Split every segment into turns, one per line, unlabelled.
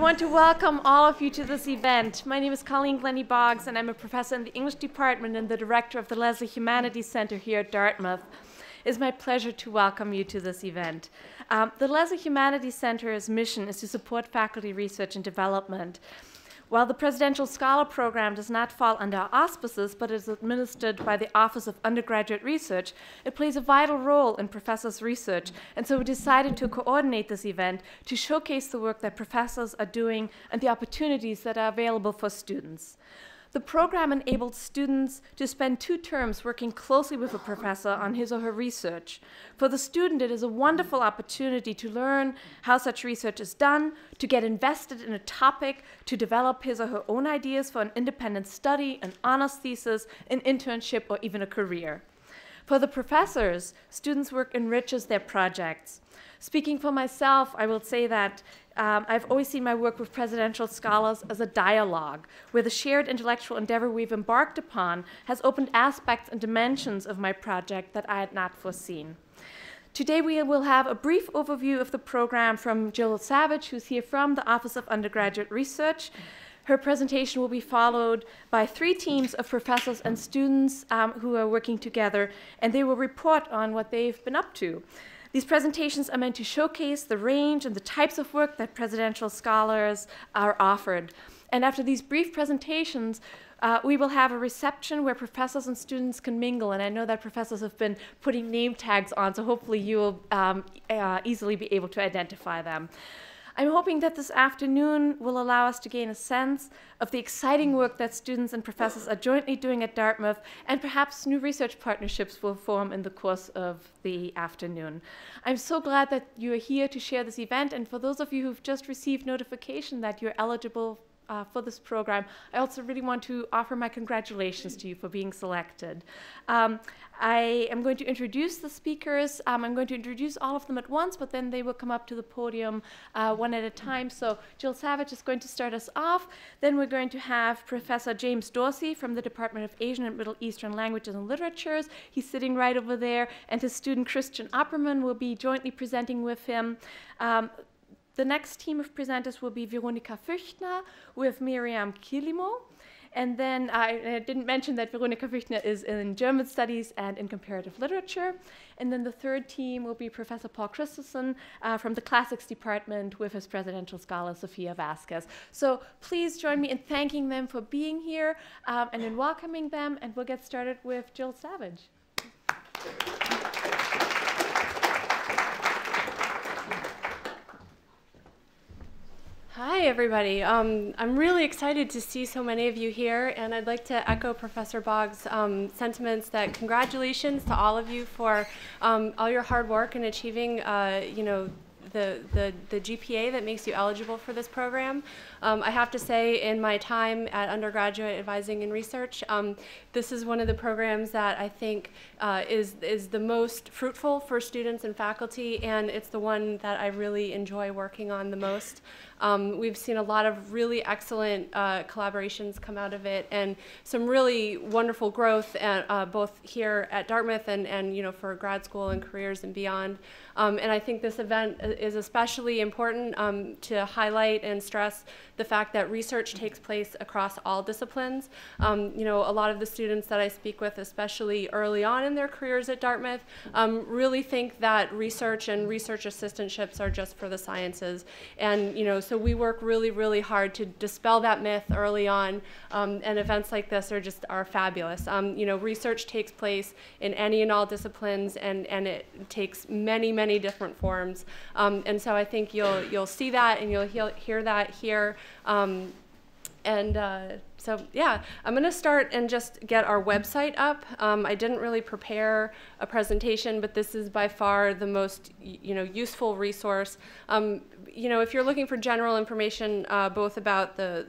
want to welcome all of you to this event. My name is Colleen Glennie Boggs, and I'm a professor in the English department and the director of the Leslie Humanities Center here at Dartmouth. It's my pleasure to welcome you to this event. The Leslie Humanities Center's mission is to support faculty research and development. While the Presidential Scholar Program does not fall under our auspices, but is administered by the Office of Undergraduate Research, it plays a vital role in professors' research, and so we decided to coordinate this event to showcase the work that professors are doing and the opportunities that are available for students. The program enables students to spend 2 terms working closely with a professor on his or her research. For the student, it is a wonderful opportunity to learn how such research is done, to get invested in a topic, to develop his or her own ideas for an independent study, an honors thesis, an internship, or even a career. For the professors, students' work enriches their projects. Speaking for myself, I will say that I've always seen my work with presidential scholars as a dialogue, where the shared intellectual endeavor we've embarked upon has opened aspects and dimensions of my project that I had not foreseen. Today we will have a brief overview of the program from Jill Savage, who's here from the Office of Undergraduate Research. Her presentation will be followed by 3 teams of professors and students who are working together, and they will report on what they've been up to. These presentations are meant to showcase the range and the types of work that presidential scholars are offered. And after these brief presentations, we will have a reception where professors and students can mingle. And I know that professors have been putting name tags on, so hopefully you will easily be able to identify them. I'm hoping that this afternoon will allow us to gain a sense of the exciting work that students and professors are jointly doing at Dartmouth, and perhaps new research partnerships will form in the course of the afternoon. I'm so glad that you are here to share this event, and for those of you who've just received notification that you're eligible for this program, I also really want to offer my congratulations to you for being selected. I am going to introduce the speakers. I'm going to introduce all of them at once, but then they will come up to the podium one at a time. So Jill Savage is going to start us off. Then we're going to have Professor James Dorsey from the Department of Asian and Middle Eastern Languages and Literatures. He's sitting right over there. And his student, Christian Upperman, will be jointly presenting with him. The next team of presenters will be Veronika Füchtner with Miriam Kilimo. And then I didn't mention that Veronika Füchtner is in German Studies and in Comparative Literature. And then the third team will be Professor Paul Christensen from the Classics Department with his presidential scholar, Sofia Vasquez. So please join me in thanking them for being here and in welcoming them. And we'll get started with Jill Savage.
Hi, everybody. I'm really excited to see so many of you here, and I'd like to echo Professor Boggs' sentiments that congratulations to all of you for all your hard work in achieving, the GPA that makes you eligible for this program. I have to say, in my time at undergraduate advising and research, this is one of the programs that I think is the most fruitful for students and faculty, and it's the one that I really enjoy working on the most. We've seen a lot of really excellent collaborations come out of it, and some really wonderful growth both here at Dartmouth and for grad school and careers and beyond. And I think this event is especially important to highlight and stress the fact that research takes place across all disciplines. A lot of the students that I speak with, especially early on in their careers at Dartmouth, really think that research and research assistantships are just for the sciences. And so we work really, really hard to dispel that myth early on. And events like this are fabulous. Research takes place in any and all disciplines, and it takes many, many different forms. And so I think you'll see that and you'll hear that here. So yeah, I'm going to start and just get our website up. I didn't really prepare a presentation, but this is by far the most useful resource. If you're looking for general information both about the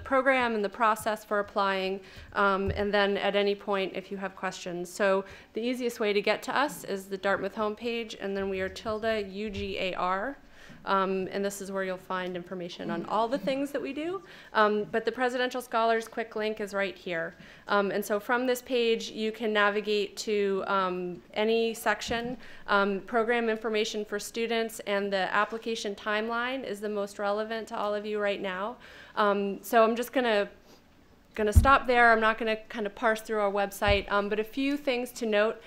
program and the process for applying, and then at any point if you have questions. So the easiest way to get to us is the Dartmouth homepage, and then we are _UGAR. And this is where you'll find information on all the things that we do. But the Presidential Scholars quick link is right here. And so from this page, you can navigate to any section. Program information for students and the application timeline is the most relevant to all of you right now. So I'm just going to stop there. I'm not going to kind of parse through our website, but a few things to note.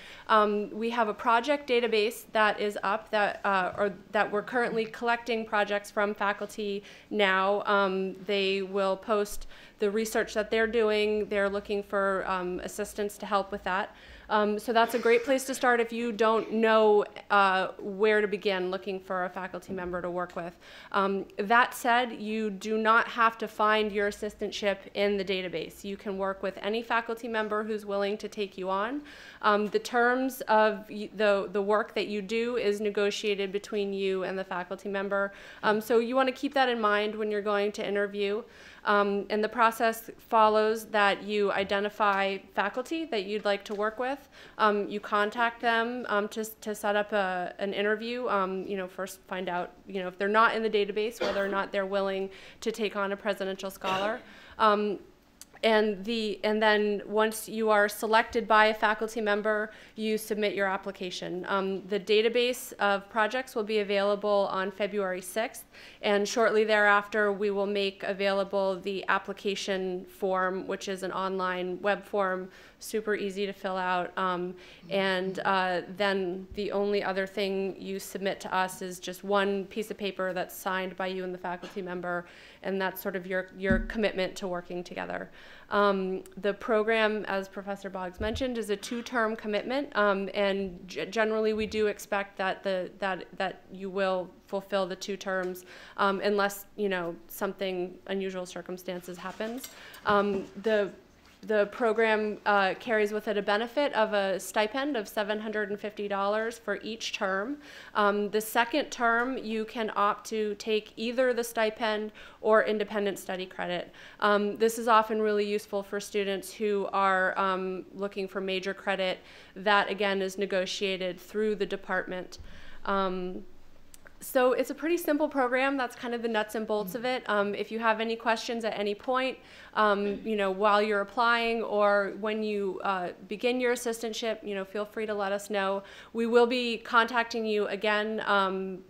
We have a project database that is up that we're currently collecting projects from faculty now. They will post the research that they're doing. They're looking for assistance to help with that. So that's a great place to start if you don't know where to begin looking for a faculty member to work with. That said, you do not have to find your assistantship in the database. You can work with any faculty member who's willing to take you on. The terms of the work that you do is negotiated between you and the faculty member. So you want to keep that in mind when you're going to interview. And the process follows that you identify faculty that you'd like to work with. You contact them to set up an interview. First find out if they're not in the database, whether or not they're willing to take on a presidential scholar. And then once you are selected by a faculty member, you submit your application. The database of projects will be available on February 6th, and shortly thereafter we will make available the application form, which is an online web form, super easy to fill out. Then the only other thing you submit to us is just one piece of paper that's signed by you and the faculty member, and that's sort of your commitment to working together. The program, as Professor Boggs mentioned, is a 2-term commitment, and generally we do expect that you will fulfill the 2 terms unless something unusual circumstances happens. The program carries with it a benefit of a stipend of $750 for each term. The second term, you can opt to take either the stipend or independent study credit. This is often really useful for students who are looking for major credit. That, again, is negotiated through the department. So it's a pretty simple program. That's kind of the nuts and bolts of it. If you have any questions at any point, while you're applying or when you begin your assistantship, feel free to let us know. We will be contacting you again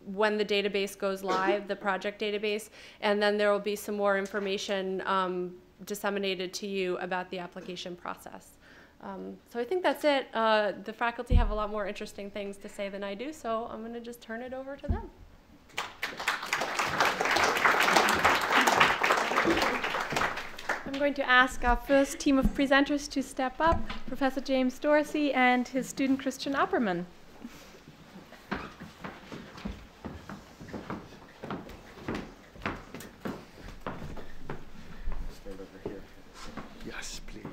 when the database goes live, the project database, and then there will be some more information disseminated to you about the application process. So I think that's it. The faculty have a lot more interesting things to say than I do, so I'm going to just turn it over to them.
I'm going to ask our first team of presenters to step up, Professor James Dorsey and his student Christian Upperman.
Stand over here. Yes, please.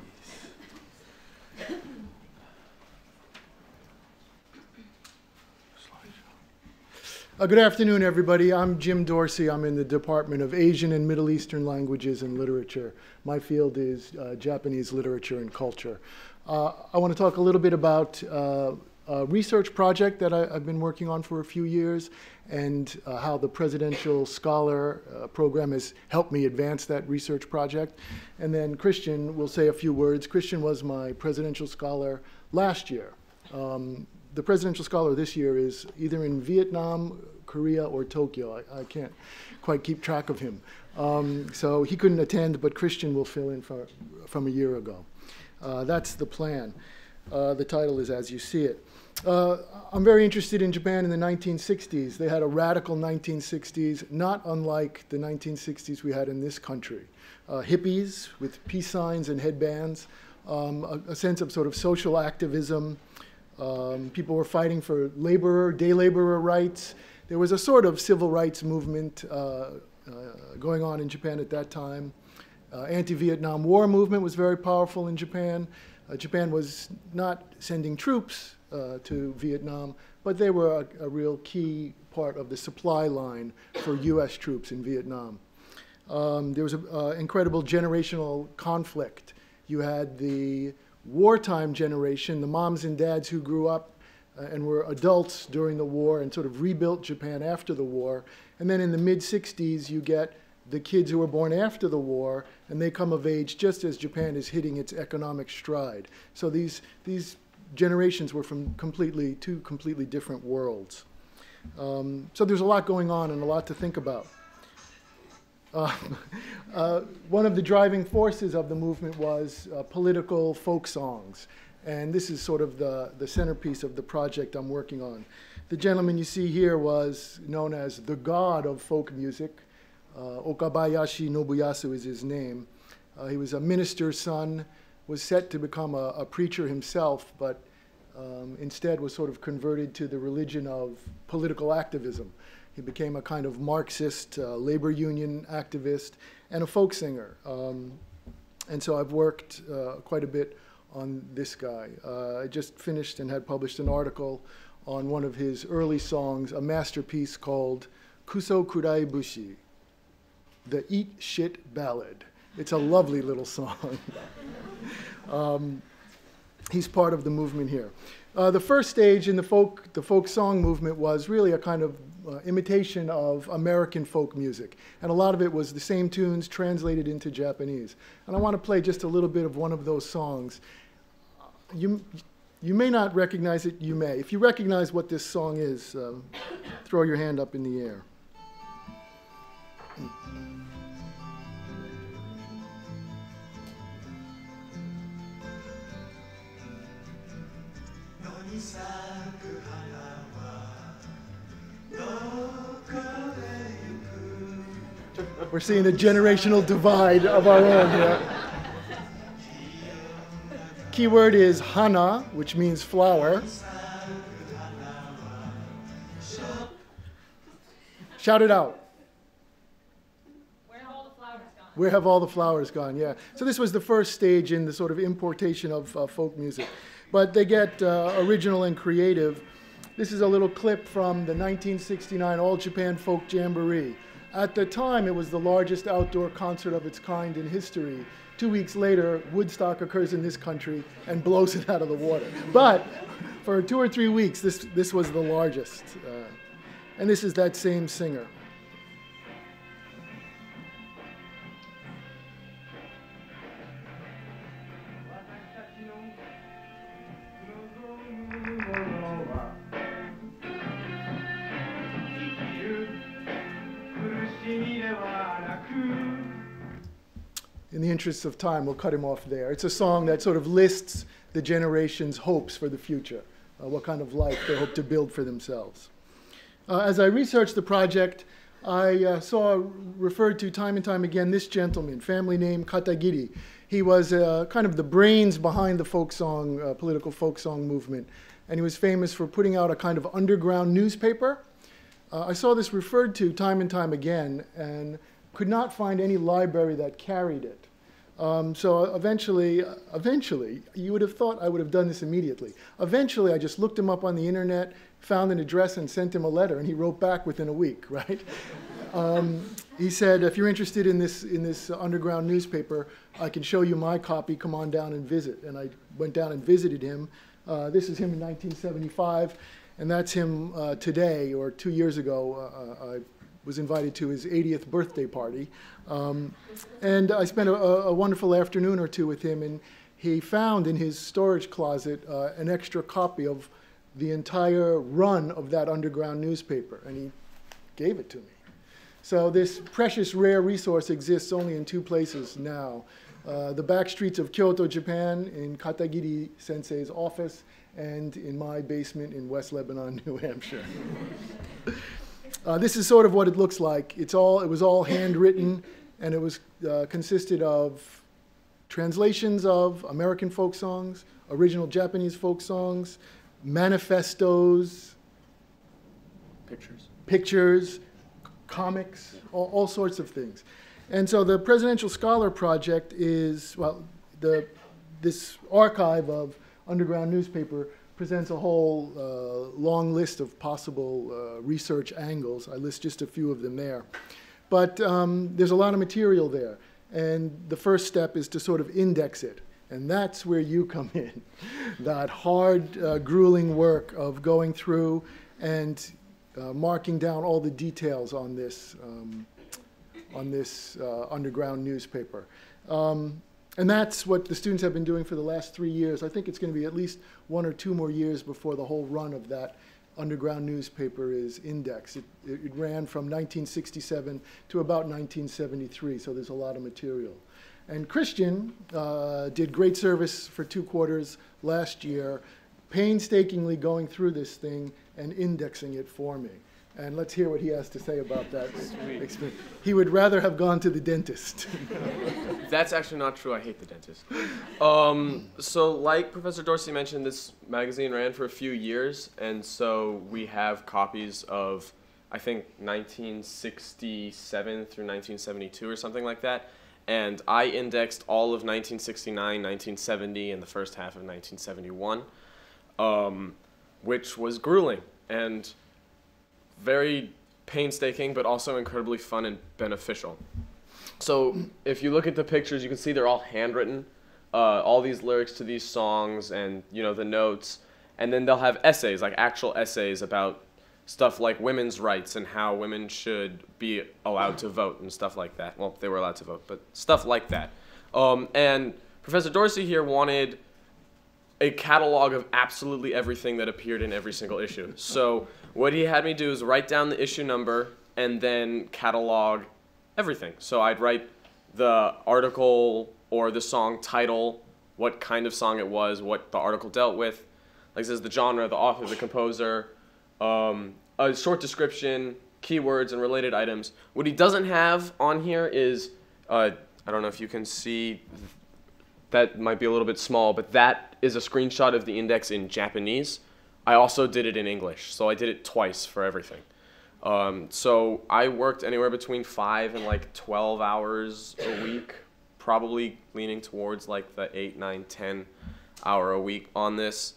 Good afternoon, everybody. I'm Jim Dorsey. I'm in the Department of Asian and Middle Eastern Languages and Literature. My field is Japanese literature and culture. I want to talk a little bit about a research project that I've been working on for a few years and how the Presidential Scholar Program has helped me advance that research project. And then Christian will say a few words. Christian was my Presidential Scholar last year. The Presidential Scholar this year is either in Vietnam, Korea, or Tokyo. I can't quite keep track of him. So he couldn't attend, but Christian will fill in from a year ago. That's the plan. The title is As You See It. I'm very interested in Japan in the 1960s. They had a radical 1960s, not unlike the 1960s we had in this country. Hippies with peace signs and headbands, a sense of sort of social activism. People were fighting for day laborer rights. There was a sort of civil rights movement going on in Japan at that time. Anti-Vietnam War movement was very powerful in Japan. Japan was not sending troops to Vietnam, but they were a real key part of the supply line for US troops in Vietnam. There was an incredible generational conflict. You had the wartime generation, the moms and dads who grew up and were adults during the war and sort of rebuilt Japan after the war. And then in the mid-60s, you get the kids who were born after the war, and they come of age just as Japan is hitting its economic stride. So these generations were from two completely different worlds. So there's a lot going on and a lot to think about. One of the driving forces of the movement was political folk songs. And this is sort of the centerpiece of the project I'm working on. The gentleman you see here was known as the god of folk music. Okabayashi Nobuyasu is his name. He was a minister's son, was set to become a preacher himself, but instead was sort of converted to the religion of political activism. He became a kind of Marxist labor union activist and a folk singer. And so I've worked quite a bit on this guy. I just finished and had published an article on one of his early songs, a masterpiece called Kuso Kurai Bushi, the Eat Shit Ballad. It's a lovely little song. He's part of the movement here. The first stage in the folk song movement was really a kind of imitation of American folk music. And a lot of it was the same tunes translated into Japanese. And I want to play just a little bit of one of those songs. You may not recognize it, you may. If you recognize what this song is, throw your hand up in the air. We're seeing a generational divide of our own here. Keyword is hana, which means flower. Shout it out.
Where have all the flowers gone?
Where have all the flowers gone? Yeah. So this was the first stage in the sort of importation of folk music. But they get original and creative. This is a little clip from the 1969 All Japan Folk Jamboree. At the time, it was the largest outdoor concert of its kind in history. 2 weeks later, Woodstock occurs in this country and blows it out of the water. But for 2 or 3 weeks, this was the largest. And this is that same singer. In the interests of time, we'll cut him off there. It's a song that sort of lists the generation's hopes for the future, what kind of life they hope to build for themselves. As I researched the project, I saw referred to time and time again this gentleman, family name Katagiri. He was kind of the brains behind the folk song, political folk song movement, and he was famous for putting out a kind of underground newspaper. I saw this referred to time and time again, and could not find any library that carried it. So eventually, you would have thought I would have done this immediately. Eventually, I just looked him up on the internet, found an address, and sent him a letter, and he wrote back within a week, right? He said, if you're interested in this underground newspaper, I can show you my copy, come on down and visit. And I went down and visited him. This is him in 1975, and that's him today, or 2 years ago. I was invited to his 80th birthday party. And I spent a wonderful afternoon or two with him, and he found in his storage closet an extra copy of the entire run of that underground newspaper, and he gave it to me. So this precious rare resource exists only in 2 places now. The back streets of Kyoto, Japan, in Katagiri Sensei's office, and in my basement in West Lebanon, New Hampshire. This is sort of what it looks like. It was all handwritten, and it was consisted of translations of American folk songs, original Japanese folk songs, manifestos, pictures, comics, all sorts of things. And so the Presidential Scholar Project is, well, this archive of underground newspaper presents a whole long list of possible research angles. I list just a few of them there. But there's a lot of material there. And the first step is to sort of index it And that's where you come in. That hard, grueling work of going through and marking down all the details on this underground newspaper. And that's what the students have been doing for the last 3 years. I think it's going to be at least 1 or 2 more years before the whole run of that underground newspaper is indexed. It ran from 1967 to about 1973, so there's a lot of material. And Christian did great service for 2 quarters last year, painstakingly going through this thing and indexing it for me. And let's hear what he has to say about that experience. He would rather have gone to the dentist.
That's actually not true. I hate the dentist. So like Professor Dorsey mentioned, this magazine ran for a few years, and so we have copies of, I think, 1967 through 1972 or something like that. And I indexed all of 1969, 1970, and the first half of 1971, which was grueling and very painstaking, but also incredibly fun and beneficial. So if you look at the pictures, you can see they're all handwritten, all these lyrics to these songs and, you know, the notes. And then they'll have essays, like actual essays about stuff like women's rights and how women should be allowed to vote and stuff like that. Well, they were allowed to vote, but stuff like that. And Professor Dorsey here wanted a catalog of absolutely everything that appeared in every single issue. So what he had me do is write down the issue number and then catalog everything. So I'd write the article or the song title, what kind of song it was, what the article dealt with, like it says the genre, the author, the composer, a short description, keywords, and related items. What he doesn't have on here is, I don't know if you can see, that might be a little bit small, but that is a screenshot of the index in Japanese. I also did it in English, so I did it twice for everything. So I worked anywhere between 5 and like 12 hours a week, probably leaning towards like the 8, 9, 10 hour a week on this.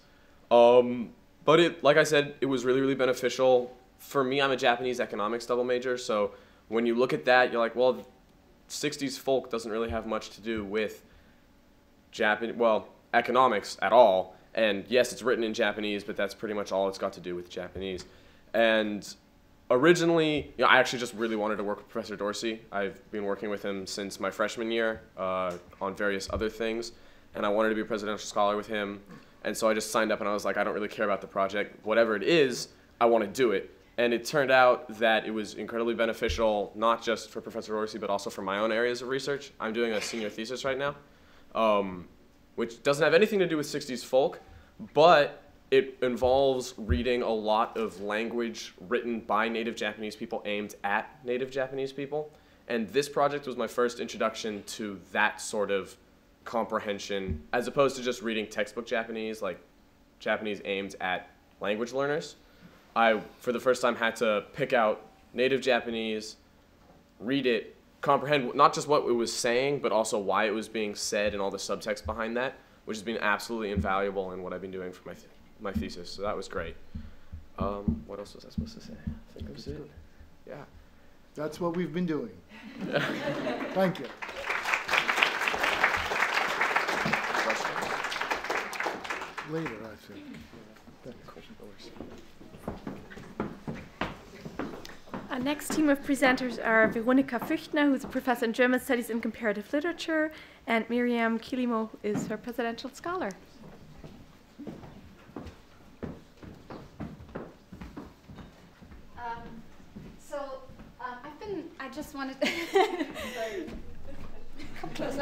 But it, like I said, it was really, really beneficial. For me, I'm a Japanese economics double major, so when you look at that, you're like, well, 60s folk doesn't really have much to do with economics at all. And yes, it's written in Japanese, but that's pretty much all it's got to do with Japanese. And originally, you know, I actually just really wanted to work with Professor Dorsey. I've been working with him since my freshman year on various other things, and I wanted to be a presidential scholar with him. And so I just signed up, and I was like, I don't really care about the project. Whatever it is, I want to do it. And it turned out that it was incredibly beneficial, not just for Professor Dorsey, but also for my own areas of research. I'm doing a senior thesis right now, which doesn't have anything to do with 60s folk, but it involves reading a lot of language written by native Japanese people aimed at native Japanese people. And this project was my first introduction to that sort of comprehension, as opposed to just reading textbook Japanese, like Japanese aimed at language learners. I, for the first time, had to pick out native Japanese, read it, comprehend not just what it was saying, but also why it was being said and all the subtext behind that, which has been absolutely invaluable in what I've been doing for my thesis. So that was great. What else was I supposed to say? I think that was it. Yeah.
That's what we've been doing. Thank you. Later, I think.
Our next team of presenters are Veronika Füchtner, who's a professor in German Studies and Comparative Literature, and Miriam Kilimo is her presidential scholar.
I just wanted to come closer.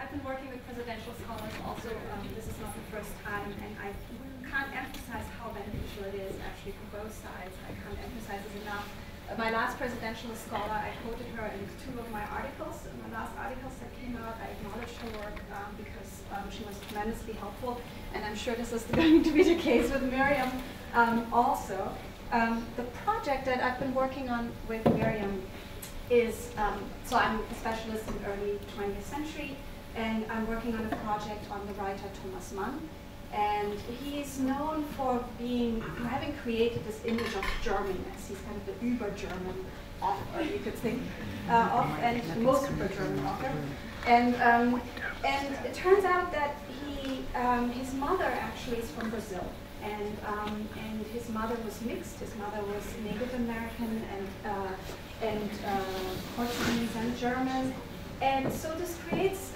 I've been working with presidential scholars also. This is not the first time, and I can't emphasize how beneficial it is actually for both sides. I can't emphasize it enough. My last presidential scholar, I quoted her in 2 of my articles. In my last articles that came out, I acknowledged her work because she was tremendously helpful, and I'm sure this is going to be the case with Miriam also. The project that I've been working on with Miriam is, so I'm a specialist in early 20th century, and I'm working on a project on the writer Thomas Mann. And he's known for having created this image of Germanness. He's kind of the uber-German author, you could think of, and the most uber-German author. And it turns out that his mother actually is from Brazil, and his mother was mixed. His mother was Native American and Portuguese and German, and so this creates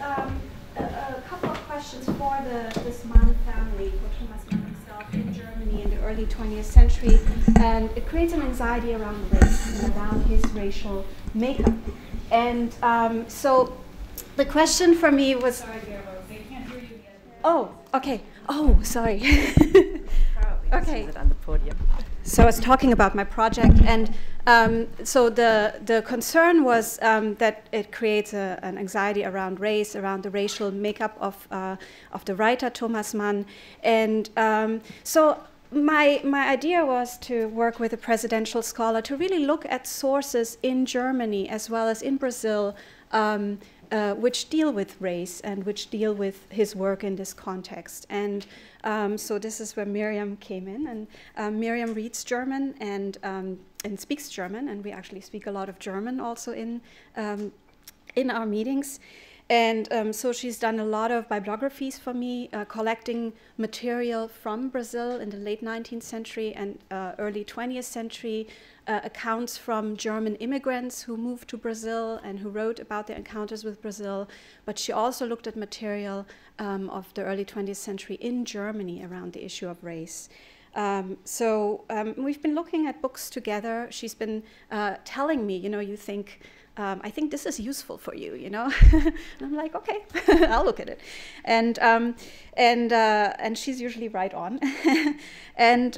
a couple of questions for this Mann family, for Thomas Mann himself in Germany in the early 20th century, and it creates an anxiety around race and around his racial makeup. And so the question for me was...
Sorry, they can't hear you yet.
Oh, okay. Oh, sorry. Okay.
It on the podium.
So I was talking about my project, and so the concern was that it creates an anxiety around race, around the racial makeup of the writer Thomas Mann, and so my idea was to work with a presidential scholar to really look at sources in Germany as well as in Brazil, which deal with race and which deal with his work in this context. And so this is where Miriam came in, and Miriam reads German and speaks German, and we actually speak a lot of German also in our meetings. And so she's done a lot of bibliographies for me, collecting material from Brazil in the late 19th century and early 20th century, accounts from German immigrants who moved to Brazil and who wrote about their encounters with Brazil. But she also looked at material of the early 20th century in Germany around the issue of race. So we've been looking at books together. She's been telling me, you think, I think this is useful for you, and I'm like, okay, I'll look at it, and she's usually right on, and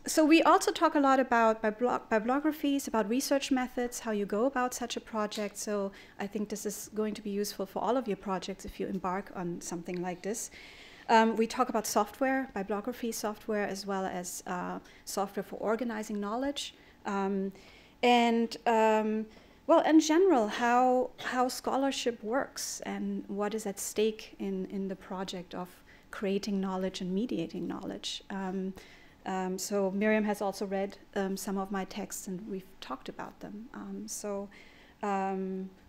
so we also talk a lot about bibliographies, about research methods, how you go about such a project. So I think this is going to be useful for all of your projects if you embark on something like this. We talk about software, bibliography software, as well as software for organizing knowledge, well, in general, how scholarship works and what is at stake in the project of creating knowledge and mediating knowledge. So Miriam has also read some of my texts, and we've talked about them.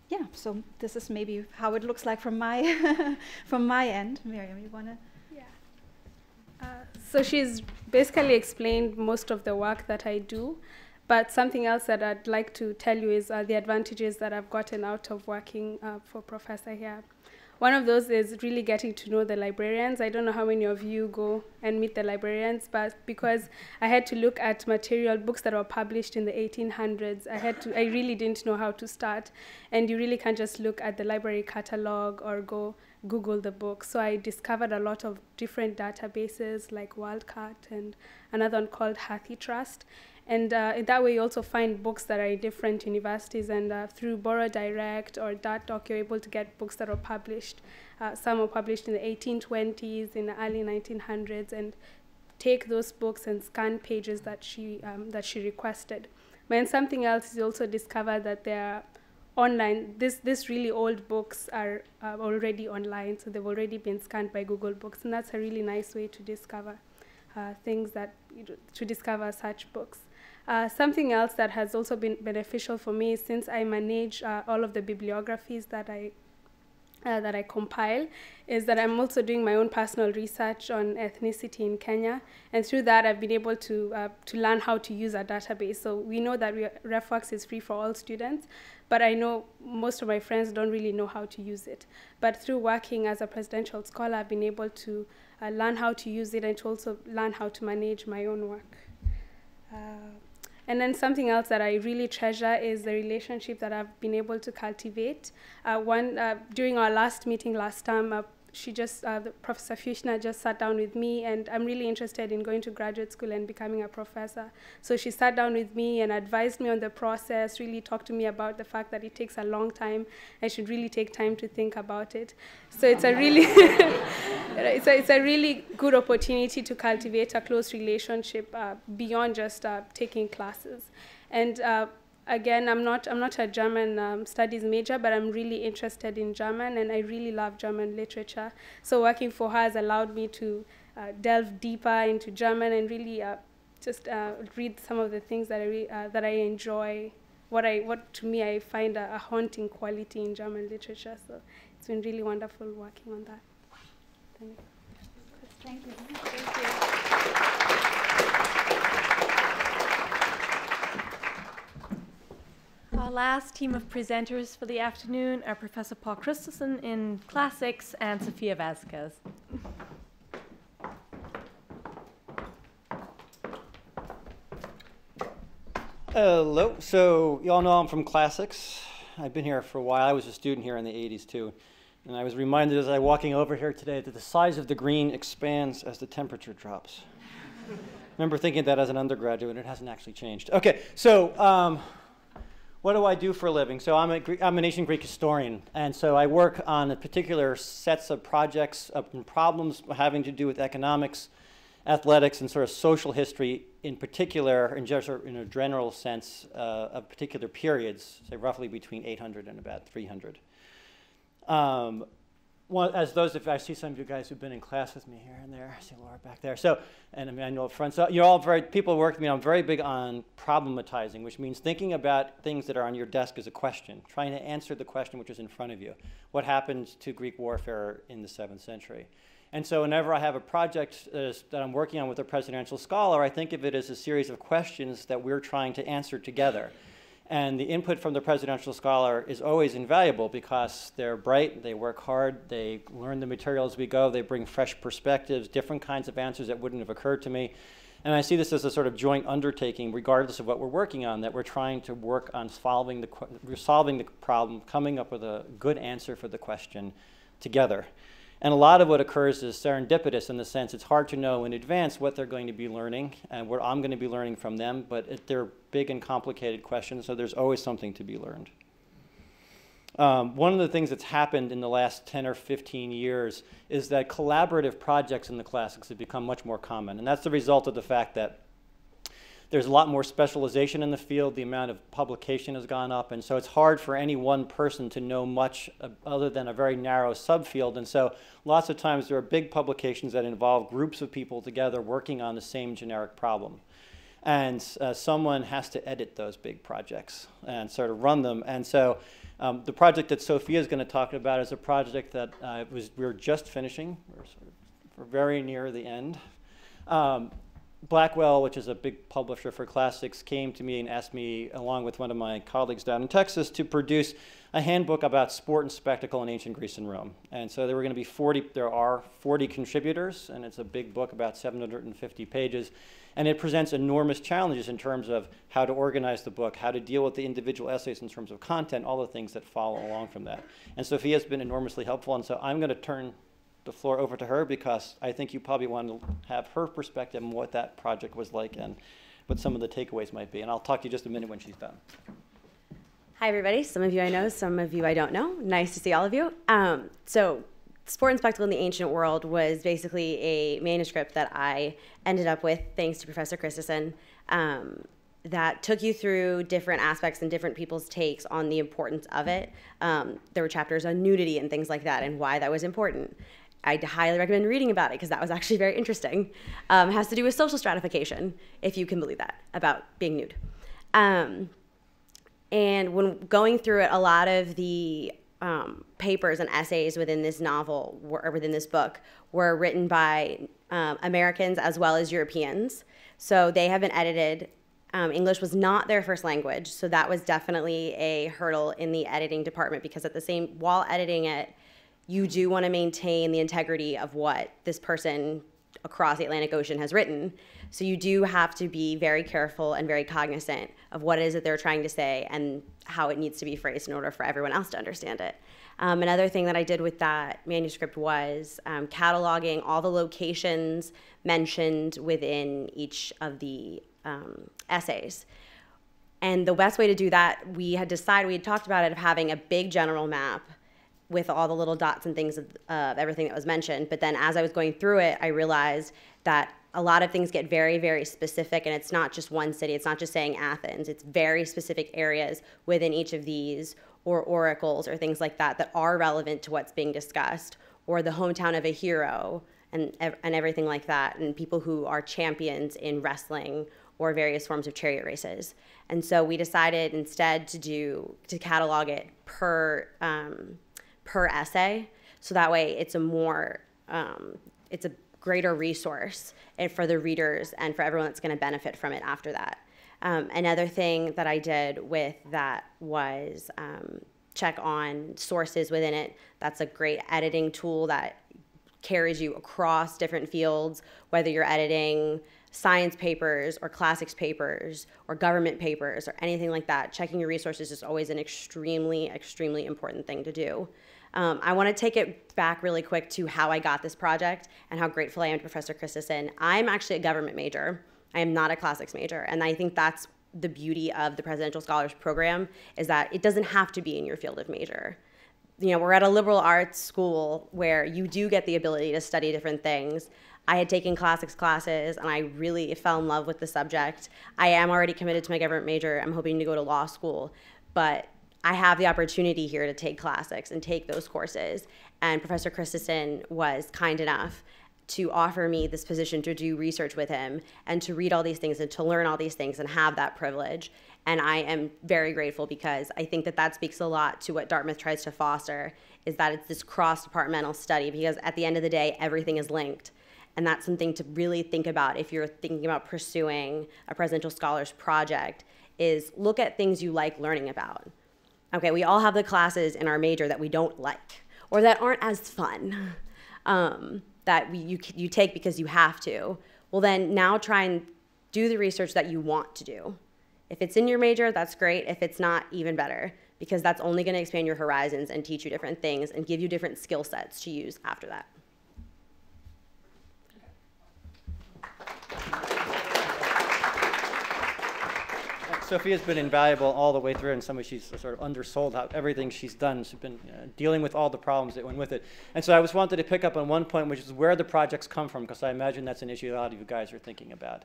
Yeah, so this is maybe how it looks like from my from my end. Miriam, you want to?
Yeah. So she's basically explained most of the work that I do. But something else that I'd like to tell you is the advantages that I've gotten out of working for Professor here. One of those is really getting to know the librarians. I don't know how many of you go and meet the librarians, but because I had to look at material, books that were published in the 1800s, I really didn't know how to start. And you really can't just look at the library catalog or go Google the book. So I discovered a lot of different databases like Wildcat and another one called Hathi Trust. And in that way, you also find books that are in different universities, and through Borrow Direct or DartDoc, you're able to get books that are published. Some were published in the 1820s, in the early 1900s, and take those books and scan pages that she requested. But then something else is also discover that they're online. These really old books are already online, so they've already been scanned by Google Books, and that's a really nice way to discover to discover such books. Something else that has also been beneficial for me, since I manage all of the bibliographies that I compile, is that I'm also doing my own personal research on ethnicity in Kenya, and through that I've been able to learn how to use a database. So we know that RefWorks is free for all students, but I know most of my friends don't really know how to use it. But through working as a presidential scholar, I've been able to learn how to use it and to also learn how to manage my own work. And then something else that I really treasure is the relationship that I've been able to cultivate. During our last meeting last time, Professor Fuchner just sat down with me, and I'm really interested in going to graduate school and becoming a professor. So she sat down with me and advised me on the process, really talked to me about the fact that it takes a long time. I should really take time to think about it. So it's a really, it's a really good opportunity to cultivate a close relationship beyond just taking classes. And again, I'm not a German studies major, but I'm really interested in German, and I really love German literature. So working for her has allowed me to delve deeper into German and really just read some of the things that I enjoy. What to me I find a haunting quality in German literature. So
It's been really wonderful working on that. Thank you. Thank you.
Our last team of presenters for the afternoon are Professor Paul Christensen in Classics and Sofia Vasquez.
Hello. So you all know I'm from Classics. I've been here for a while. I was a student here in the 80s too. And I was reminded as I was walking over here today that the size of the green expands as the temperature drops. I remember thinking that as an undergraduate, and it hasn't actually changed. Okay, so what do I do for a living? So I'm an ancient Greek historian, and so I work on particular sets of projects and problems having to do with economics, athletics, and sort of social history in particular, in a general sense, of particular periods, say roughly between 800 and about 300. Well, as those, if I see some of you guys who've been in class with me here and there, I see Laura back there. So, and I mean, I know up front. So you're all people who work with me. I'm very big on problematizing, which means thinking about things that are on your desk as a question, trying to answer the question which is in front of you. What happened to Greek warfare in the 7th century? And so whenever I have a project that I'm working on with a presidential scholar, I think of it as a series of questions that we're trying to answer together. And the input from the presidential scholar is always invaluable because they're bright, they work hard, they learn the material as we go, they bring fresh perspectives, different kinds of answers that wouldn't have occurred to me. And I see this as a sort of joint undertaking, regardless of what we're working on, that we're trying to work on solving the problem, coming up with a good answer for the question together. And a lot of what occurs is serendipitous in the sense it's hard to know in advance what they're going to be learning and what I'm going to be learning from them, but they're big and complicated questions, so there's always something to be learned. One of the things that's happened in the last 10 or 15 years is that collaborative projects in the classics have become much more common, and that's the result of the fact that there's a lot more specialization in the field, the amount of publication has gone up, and so it's hard for any one person to know much other than a very narrow subfield. And so lots of times there are big publications that involve groups of people together working on the same generic problem. And someone has to edit those big projects and sort of run them. And so the project that Sophia is going to talk about is a project that we're just finishing. We're very near the end. Blackwell, which is a big publisher for classics, came to me and asked me, along with one of my colleagues down in Texas, to produce a handbook about sport and spectacle in ancient Greece and Rome. And so there are 40 contributors, and it's a big book, about 750 pages. And it presents enormous challenges in terms of how to organize the book, how to deal with the individual essays in terms of content, all the things that follow along from that. And Sophia has been enormously helpful, and so I'm going to turn the floor over to her because I think you probably want to have her perspective on what that project was like and what some of the takeaways might be. And I'll talk to you just a minute when she's done.
Hi, everybody. Some of you I know, some of you I don't know. Nice to see all of you. So Sport and Spectacle in the Ancient World was basically a manuscript that I ended up with, thanks to Professor Christensen, that took you through different aspects and different people's takes on the importance of it. There were chapters on nudity and things like that and why that was important. I'd highly recommend reading about it because that was actually very interesting. It has to do with social stratification, if you can believe that, about being nude. And when going through it, a lot of the papers and essays within this novel, or within this book, were written by Americans as well as Europeans. So they have been edited. English was not their first language, so that was definitely a hurdle in the editing department because while editing it, you do want to maintain the integrity of what this person across the Atlantic Ocean has written. So you do have to be very careful and very cognizant of what it is that they're trying to say and how it needs to be phrased in order for everyone else to understand it. Another thing that I did with that manuscript was cataloging all the locations mentioned within each of the essays. And the best way to do that, we had talked about it, of having a big general map with all the little dots and things of everything that was mentioned. But then as I was going through it, I realized that a lot of things get very, very specific, and it's not just one city. It's not just saying Athens. It's very specific areas within each of these, or oracles or things like that are relevant to what's being discussed, or the hometown of a hero and everything like that, and people who are champions in wrestling or various forms of chariot races. And so we decided instead to catalog it per per essay. So that way it's a more, it's a greater resource and for the readers and for everyone that's going to benefit from it after that. Another thing that I did with that was check on sources within it. That's a great editing tool that carries you across different fields, whether you're editing science papers or classics papers or government papers or anything like that. Checking your resources is always an extremely, extremely important thing to do. I want to take it back really quick to how I got this project and how grateful I am to Professor Christensen. I'm actually a government major. I am not a classics major, and I think that's the beauty of the Presidential Scholars Program, is that it doesn't have to be in your field of major. You know, we're at a liberal arts school where you do get the ability to study different things. I had taken classics classes, and I really fell in love with the subject. I am already committed to my government major. I'm hoping to go to law school, but I have the opportunity here to take classics and take those courses. And Professor Christensen was kind enough to offer me this position to do research with him and to read all these things and to learn all these things and have that privilege. And I am very grateful, because I think that that speaks a lot to what Dartmouth tries to foster, is that it's this cross-departmental study, because at the end of the day, everything is linked. And that's something to really think about if you're thinking about pursuing a Presidential Scholars Project, is look at things you like learning about. Okay, we all have the classes in our major that we don't like or that aren't as fun, that you take because you have to. Well, then now try and do the research that you want to do. If it's in your major, that's great. If it's not, even better, because that's only going to expand your horizons and teach you different things and give you different skill sets to use after that.
Sophia's been invaluable all the way through, and some of she's sort of undersold how everything she's done. She's been dealing with all the problems that went with it. And so I just wanted to pick up on one point, which is where the projects come from, because I imagine that's an issue a lot of you guys are thinking about.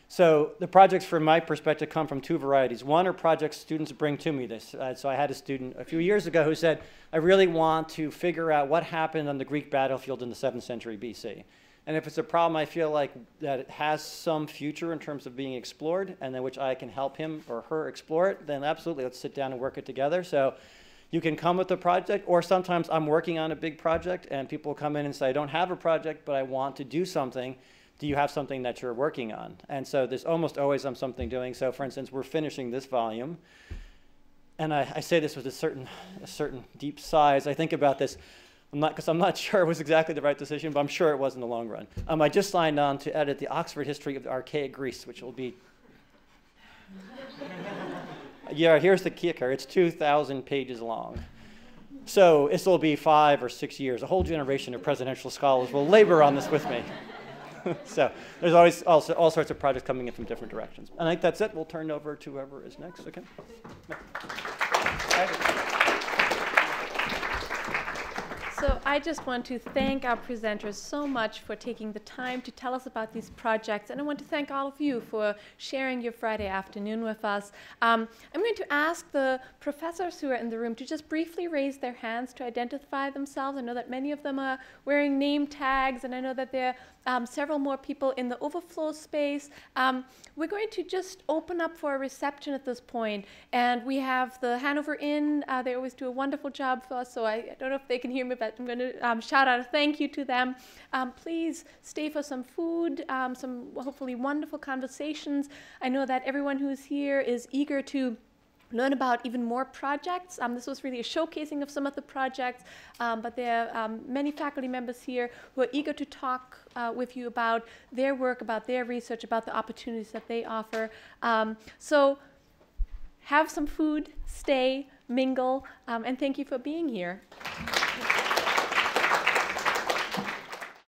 So the projects, from my perspective, come from two varieties. One are projects students bring to me. So I had a student a few years ago who said, I really want to figure out what happened on the Greek battlefield in the 7th century BC. And if it's a problem I feel like that it has some future in terms of being explored, and in which I can help him or her explore it, then absolutely, let's sit down and work it together. So you can come with a project, or sometimes I'm working on a big project and people come in and say, I don't have a project, but I want to do something. Do you have something that you're working on? And so there's almost always something doing. So for instance, we're finishing this volume. And I say this with a certain deep sigh as I think about this. Because I'm not sure it was exactly the right decision, but I'm sure it was in the long run. I just signed on to edit the Oxford History of Archaic Greece, which will be... Yeah, here's the kicker. It's 2,000 pages long. So this will be 5 or 6 years. A whole generation of presidential scholars will labor on this with me. So there's always all sorts of projects coming in from different directions. And I think that's it. We'll turn it over to whoever is next. Okay.
So I just want to thank our presenters so much for taking the time to tell us about these projects, and I want to thank all of you for sharing your Friday afternoon with us. I'm going to ask the professors who are in the room to just briefly raise their hands to identify themselves. I know that many of them are wearing name tags, and I know that there are several more people in the overflow space. We're going to just open up for a reception at this point, and we have the Hanover Inn. They always do a wonderful job for us, so I don't know if they can hear me, but I'm going to shout out a thank you to them. Please stay for some food, some hopefully wonderful conversations. I know that everyone who's here is eager to learn about even more projects. This was really a showcasing of some of the projects, but there are many faculty members here who are eager to talk with you about their work, about their research, about the opportunities that they offer. So have some food, stay, mingle, and thank you for being here.